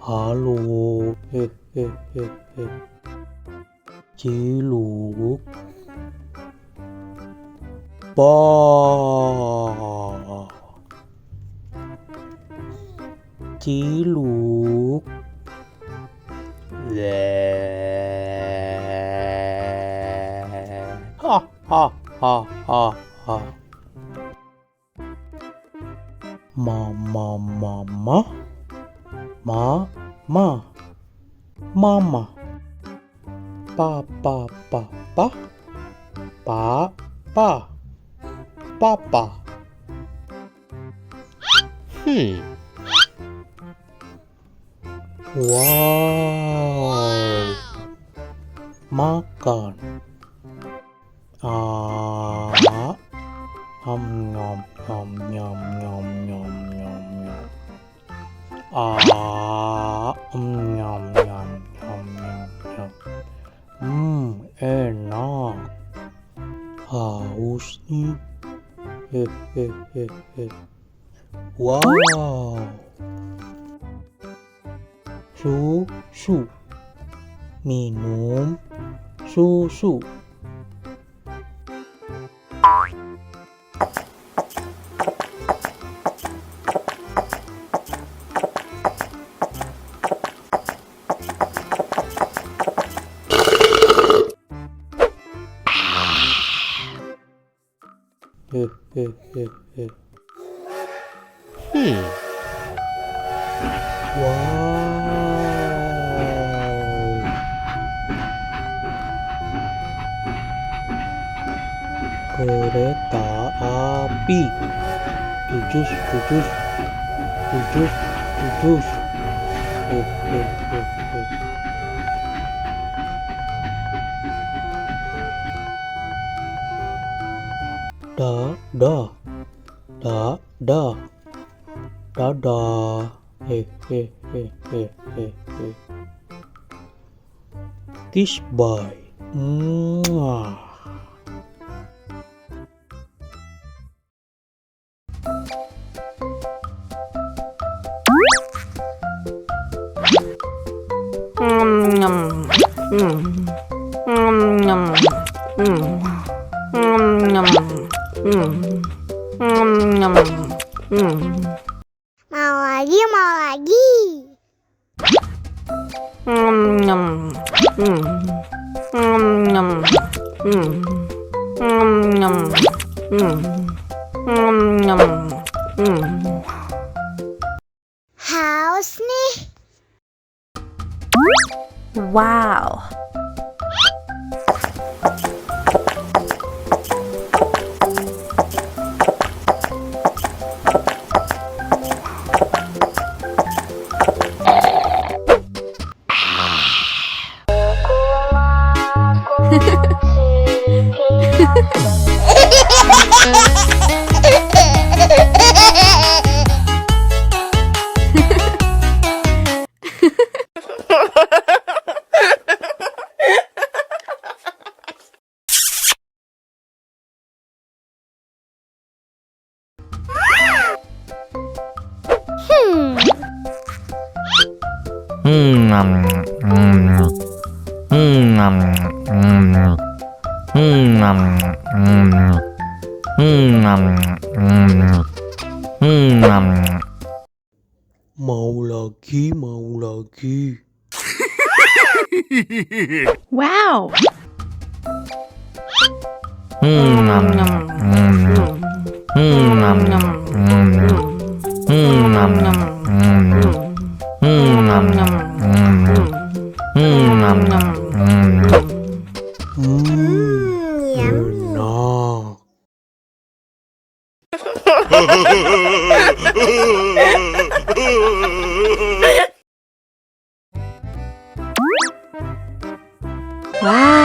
Halo, hehehe, Ciluk, ba, Ciluk, le, ha ha ha ha ha, mama mama, mama, papa papa, papa. Wow, makan. Nyom nyom nyom nyom nyom nyom nyom nyom. Nyom nyom nyom nyom nyom. Enak. Haus nih. Hehehe. Wow. Susu. Minum susu. Hehehe. Wow. Kereta api. Jujus. Hehehe. Dadah. Hehehe. Kiss bye. Mwah. Mau lagi. Haus nih. Wow. Mau lagi. Wow. Enak. Wow.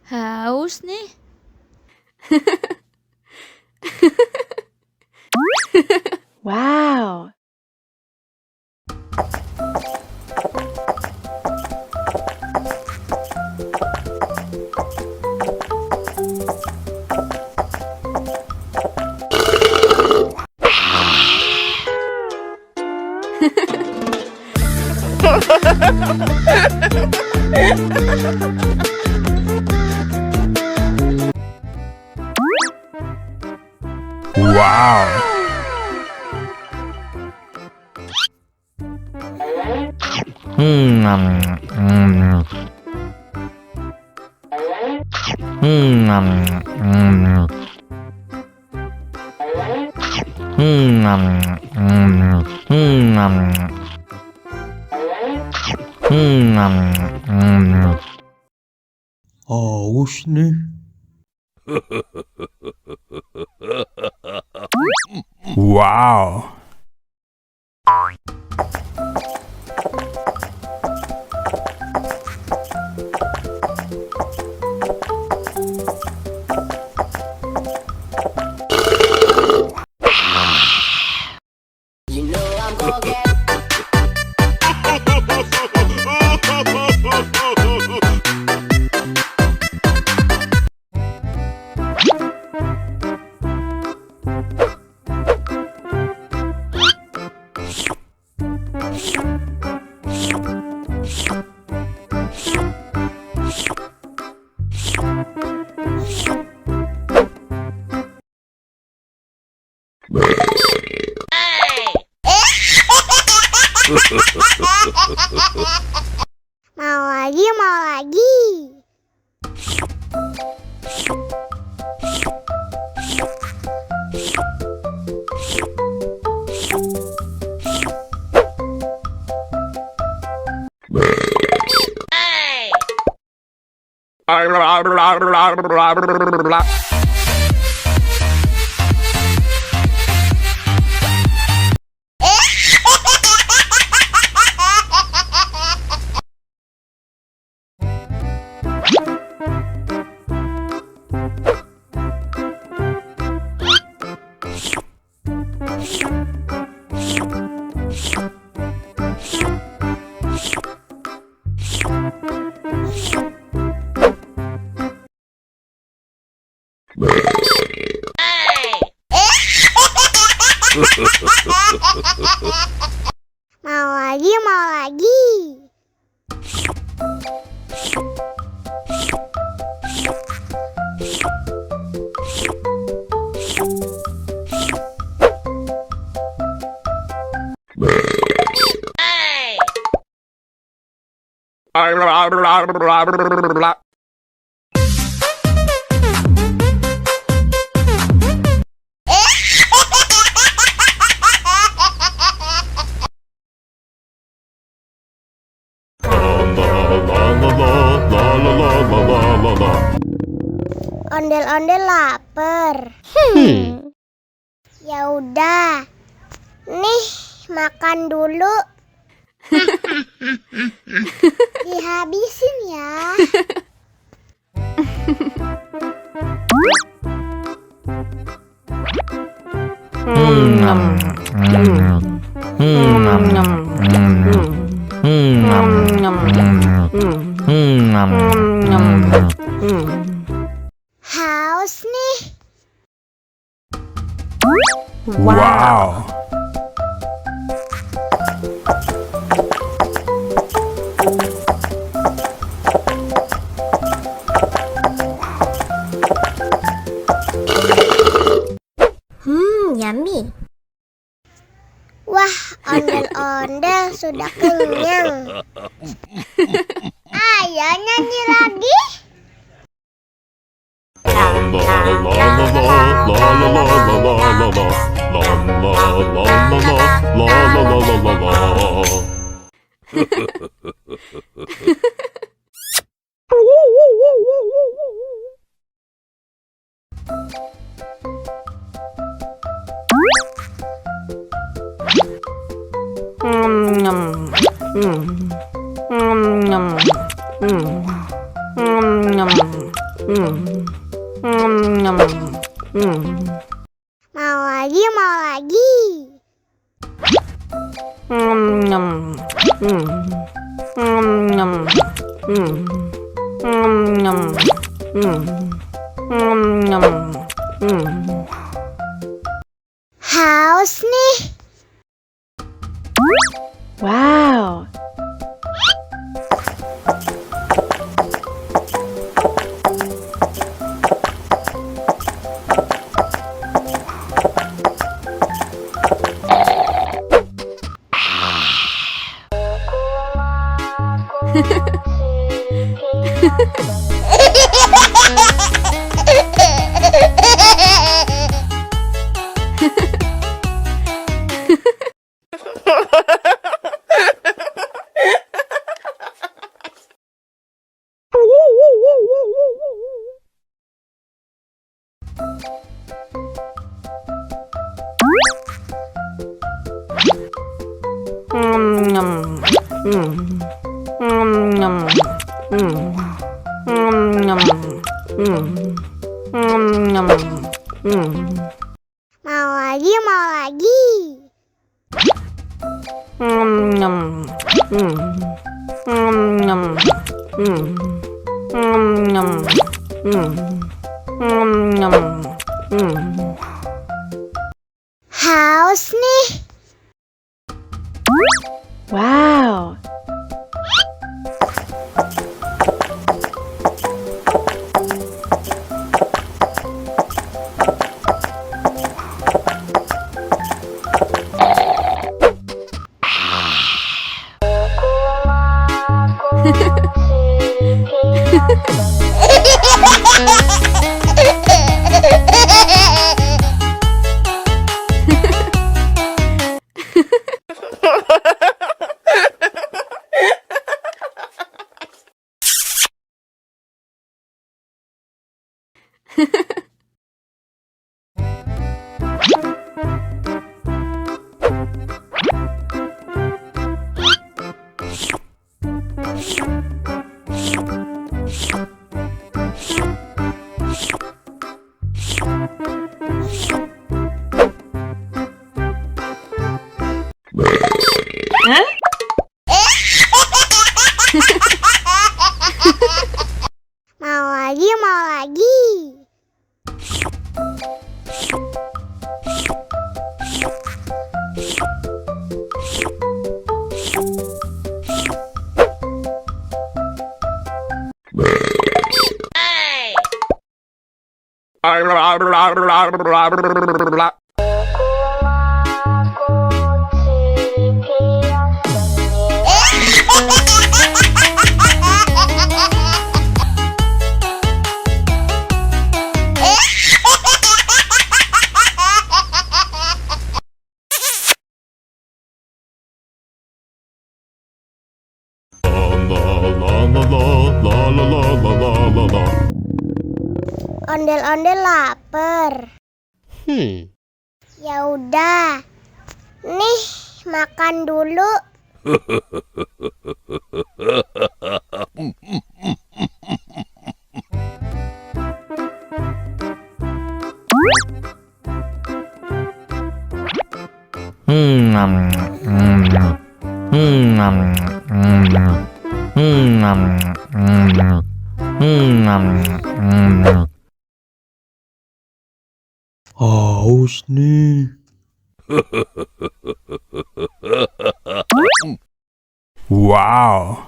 Haus nih. Wow. Wow. Haus nih. Wow. Mau lagi, mau lagi. Mau lagi, mau lagi. Ondel-ondel lapar. Ya udah. Nih, makan dulu. Dihabisin ya. Haus nih. Wow. Yummy. Wah, ondel-ondel sudah kenyang. Ayo nyanyi lagi. Mau lagi, mau lagi. Haus nih. Wow. Mau lagi, mau lagi. Haus nih. Wow. Mau lagi, mau lagi. Ondel-ondel lapar. Ya udah. Nih, makan dulu. Haus nih. Wow.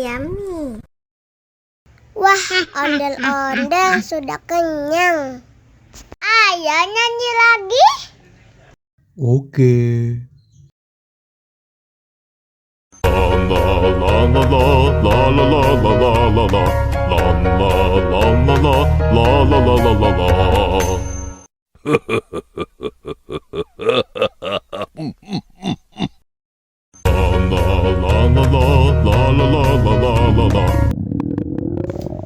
Yummy. Wah, ondel-ondel sudah kenyang. Ayo nyanyi lagi. Oke.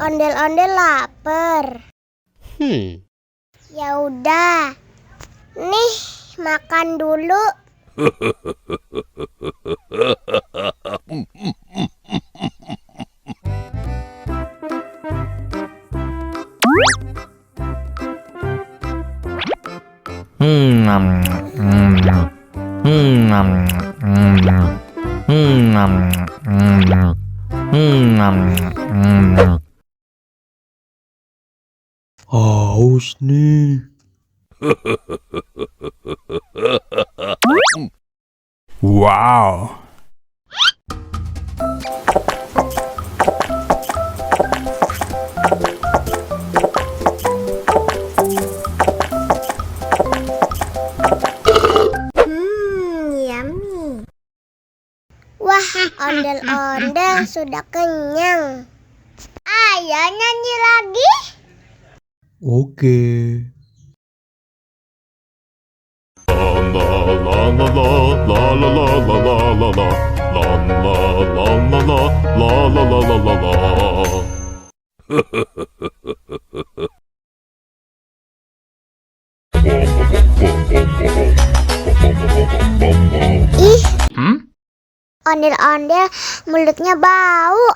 Ondel-ondel lapar. Ya udah. Nih, makan dulu. Haus nih. Wow. Yummy. Wah, ondel-ondel sudah kenyang. Ayo nyanyi lagi. Oke. Ih, ondel-ondel mulutnya bau.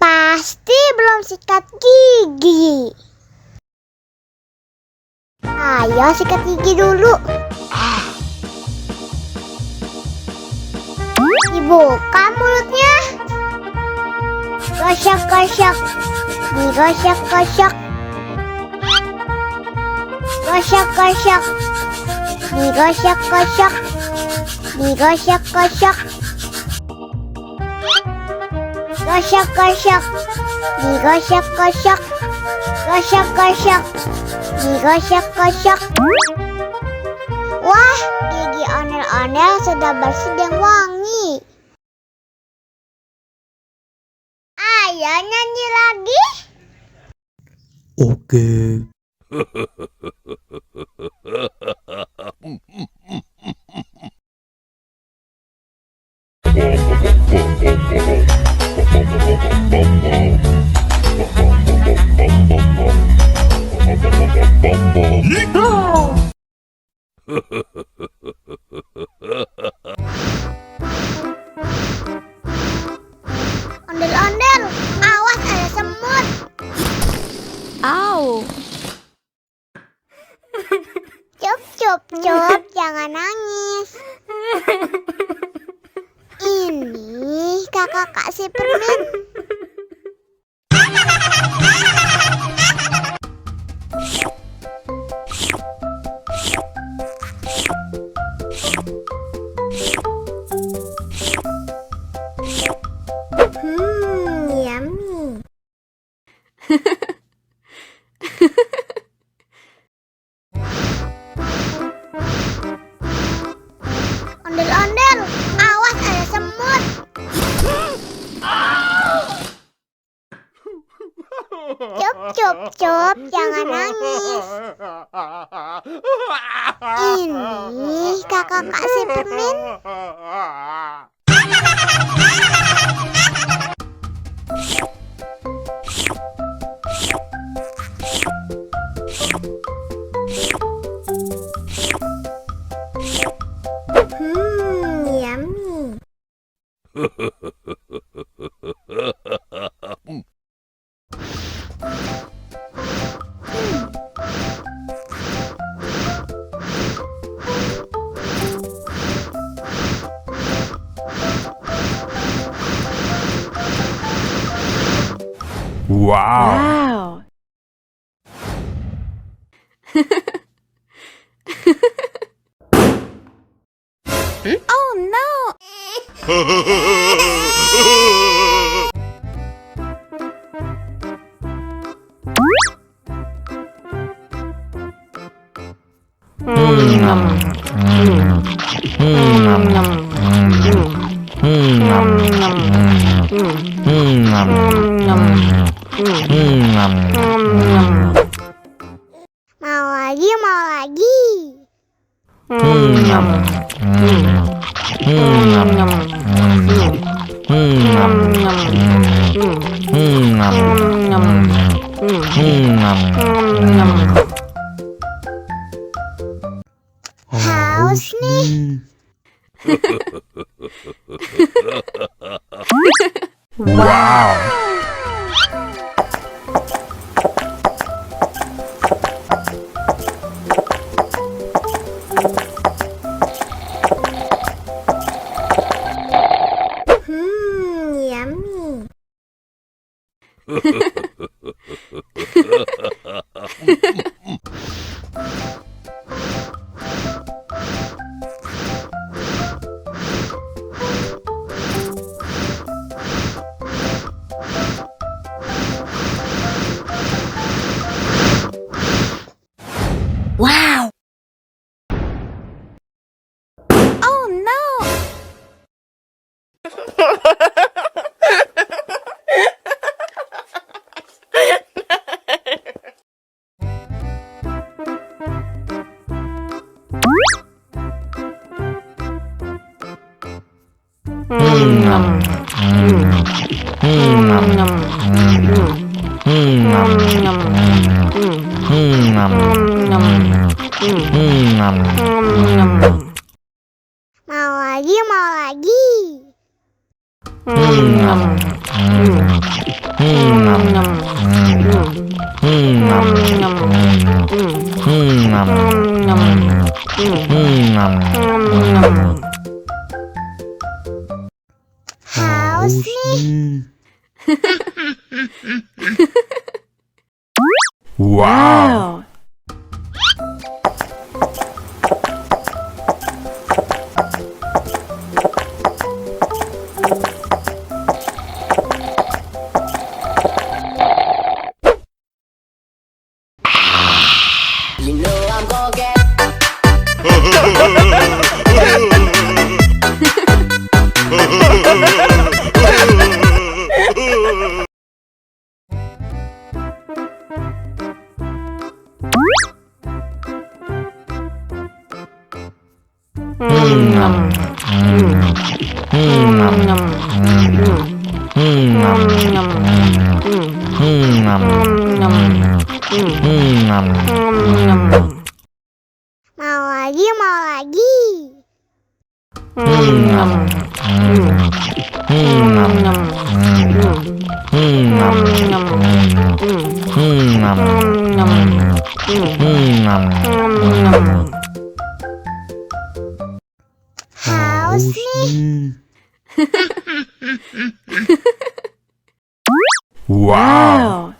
Pasti belum sikat gigi. Ayo sikat gigi dulu. Dibuka mulutnya. Gosok-gosok. Digosok-gosok. Gosok-gosok. Digosok-gosok. Digosok-gosok. Gosok-gosok. Digosok-gosok. Gosok-gosok. Digosok-gosok. Wah, gigi ondel-ondel sudah bersih dan wangi. Ayo nyanyi lagi. Oke. Ondel-ondel, awas ada semut. Ow! Cup, cup, cup, jangan nangis. Ini kakak kasih permen. Yummy. Ondel-ondel, awas ada semut. Cup, cup, cup, jangan nangis. Ini kakak kasih permen. Yummy. Wow. Wow! Oh no! Mau lagi, mau lagi. Wow! Oh no! Mau lagi, mau lagi. Haus nih. Wow. You know I'm gonna get Mau lagi, mau lagi. Haus nih. Wow.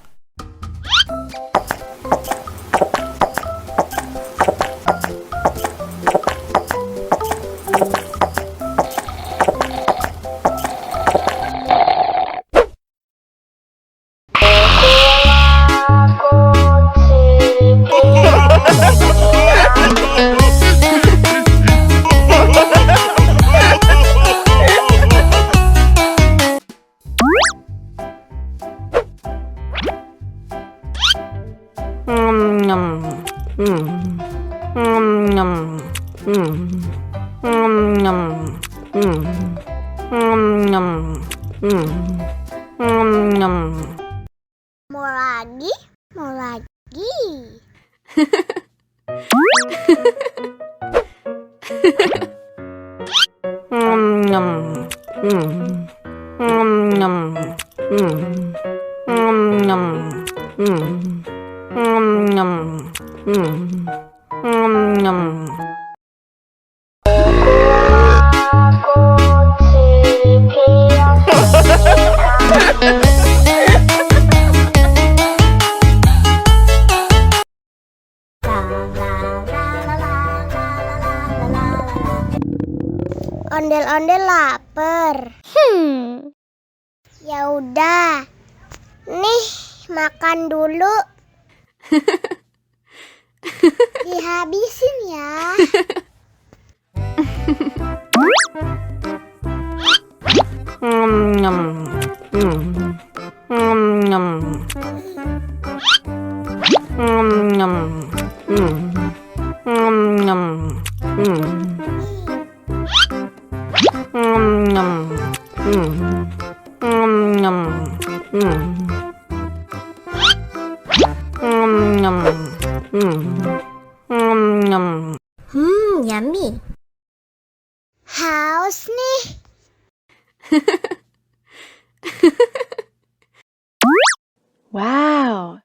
Mau lagi, mau lagi. Ondel-ondel lapar. Ya udah. Nih, makan dulu. Dihabisin ya. Yummy. Haus nih. Wow.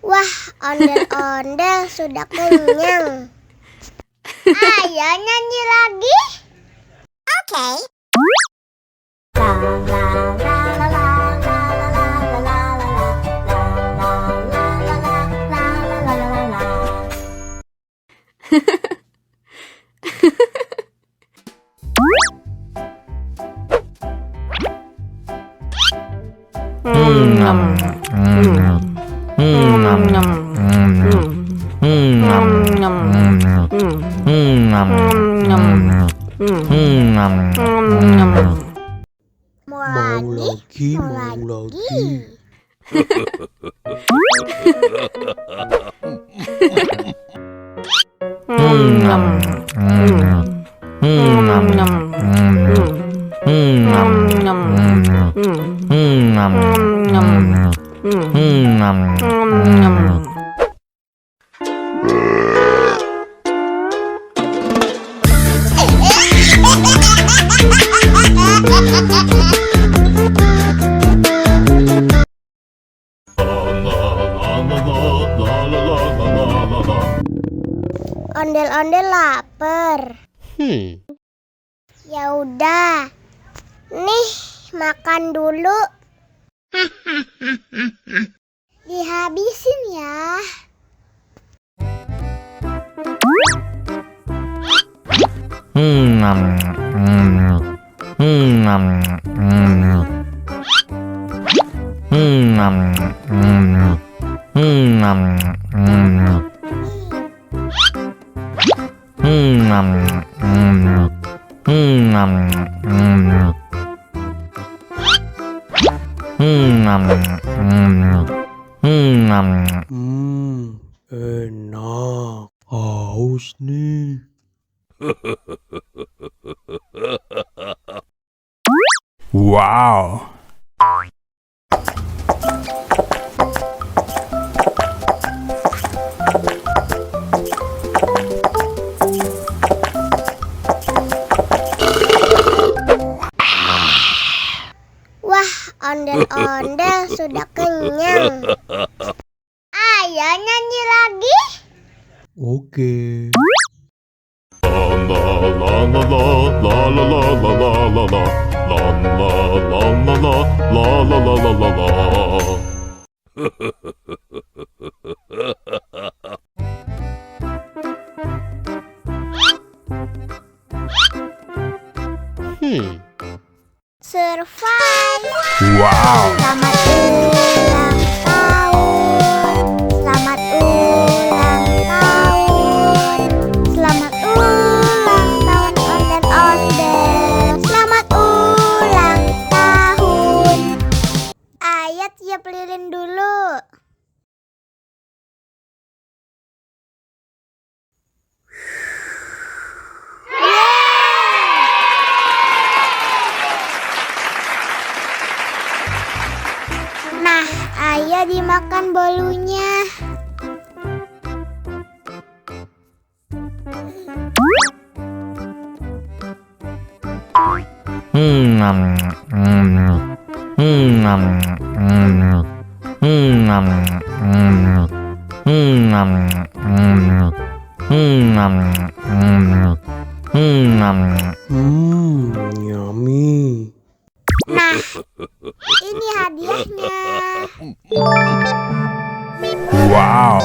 Wah, ondel-ondel sudah kenyang. Ayo nyanyi lagi. Oke. Ha ha ha. Mau lagi. Ondel-ondel lapar. Ya udah. Nih, makan dulu. Dihabisin ya. Enak. Haus nih. Wow. Wah, ondel-ondel sudah kenyang. Ayo nyanyi lagi. Oke. Survive. Wow. Selamat ulang tahun. Selamat ulang tahun. Selamat ulang tahun ondel-ondel. Selamat ulang tahun. Ayo tiup lilin dulu. Nah, ayo dimakan bolunya. Yummy. Nah, ini hadiahnya. Wow.